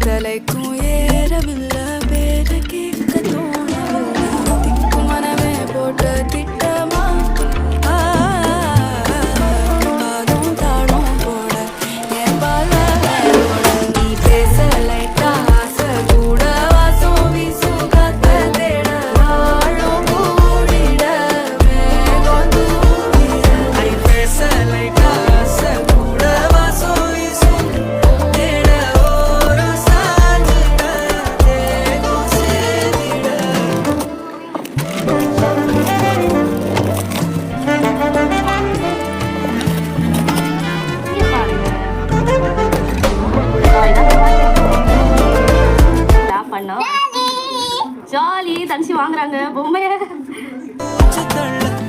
தலைக்கும் ஏறவில்லை பேர கேட்க தோணவில்லை திக்கும் மனமே போட்ட திட்டமா பாதம் தாழம் போட என் பால வேலோட நீ பேச லைட்டா ஆசை கூட வாசம் வீசும் காத்த தேட ஆழம் கூடிட மேகம் தூவிட நீ பேச லைட்டா ஆசை கூட வாசம் வீசும் தேட ஓரம் சாஞ்சிட தேகம் சேதிட ஜாலி தனிச்சு வாங்குறாங்க பொம்மைய தள்ள